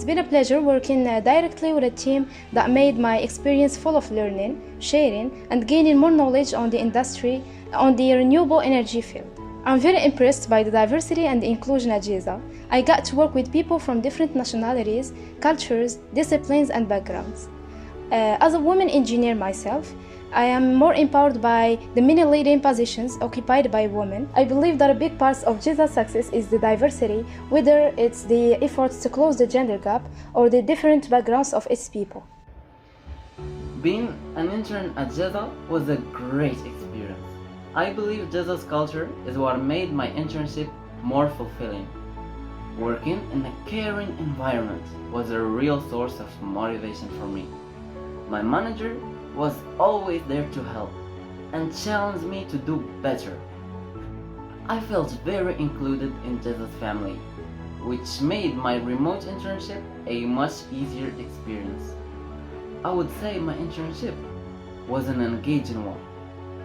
been a pleasure working directly with a team that made my experience full of learning, sharing, and gaining more knowledge on the industry on the renewable energy field. I'm very impressed by the diversity and inclusion at JESA. I got to work with people from different nationalities, cultures, disciplines, and backgrounds. As a woman engineer myself, I am more empowered by the many leading positions occupied by women. I believe that a big part of JESA's success is the diversity, whether it's the efforts to close the gender gap or the different backgrounds of its people. Being an intern at JESA was a great experience. I believe JESA's culture is what made my internship more fulfilling. Working in a caring environment was a real source of motivation for me. My manager was always there to help and challenge me to do better. I felt very included in JESA's family, which made my remote internship a much easier experience. I would say my internship was an engaging one,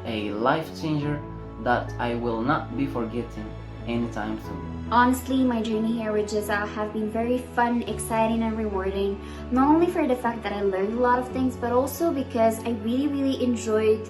a life changer that I will not be forgetting anytime soon. Honestly, my journey here with JESA has been very fun, exciting, and rewarding. Not only for the fact that I learned a lot of things, but also because I really enjoyed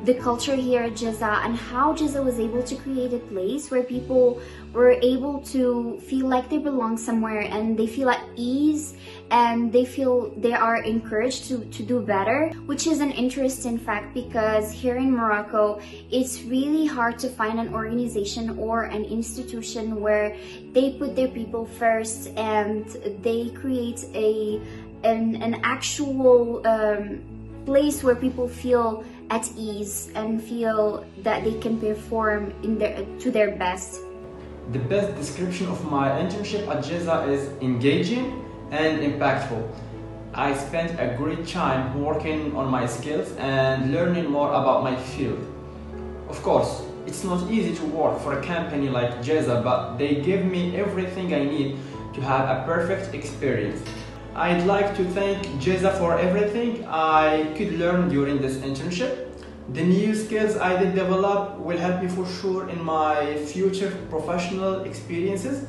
the culture here at JESA and how JESA was able to create a place where people were able to feel like they belong somewhere and they feel at ease and they feel they are encouraged to do better, which is an interesting fact because here in Morocco, it's really hard to find an organization or an institution where they put their people first and they create an actual place where people feel at ease and feel that they can perform to their best. The best description of my internship at JESA is engaging and impactful. I spent a great time working on my skills and learning more about my field. Of course, it's not easy to work for a company like JESA, but they give me everything I need to have a perfect experience. I'd like to thank JESA for everything I could learn during this internship. The new skills I did develop will help me for sure in my future professional experiences.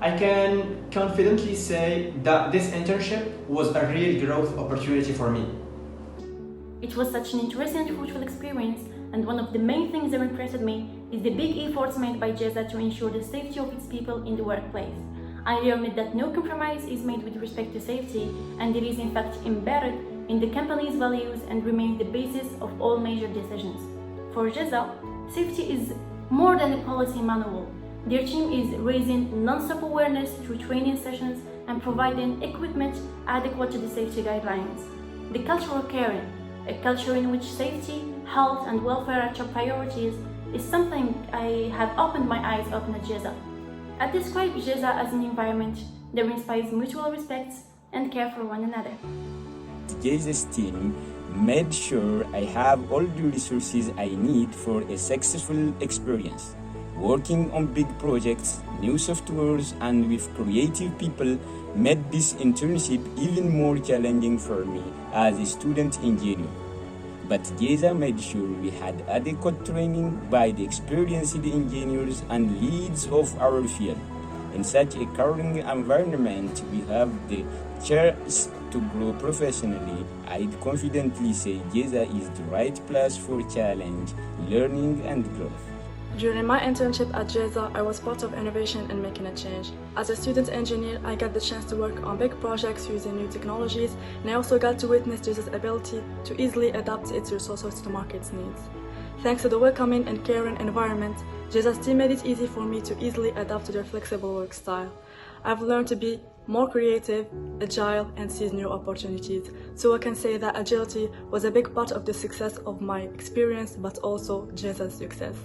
I can confidently say that this internship was a real growth opportunity for me. It was such an interesting and fruitful experience, and one of the main things that impressed me is the big efforts made by JESA to ensure the safety of its people in the workplace. I learned that no compromise is made with respect to safety, and it is in fact embedded in the company's values and remains the basis of all major decisions. For JESA, safety is more than a policy manual. Their team is raising non-stop awareness through training sessions and providing equipment adequate to the safety guidelines. The culture of caring, a culture in which safety, health and welfare are top priorities, is something I have opened my eyes open at JESA. I describe JESA as an environment that inspires mutual respect and care for one another. JESA's team made sure I have all the resources I need for a successful experience. Working on big projects, new softwares, and with creative people made this internship even more challenging for me as a student engineer. But JESA made sure we had adequate training by the experienced engineers and leads of our field. In such a caring environment, we have the chance to grow professionally. I'd confidently say JESA is the right place for challenge, learning, and growth. During my internship at JESA, I was part of innovation and making a change. As a student engineer, I got the chance to work on big projects using new technologies, and I also got to witness JESA's ability to easily adapt its resources to the market's needs. Thanks to the welcoming and caring environment, JESA's team made it easy for me to easily adapt to their flexible work style. I've learned to be more creative, agile, and seize new opportunities. So I can say that agility was a big part of the success of my experience, but also JESA's success.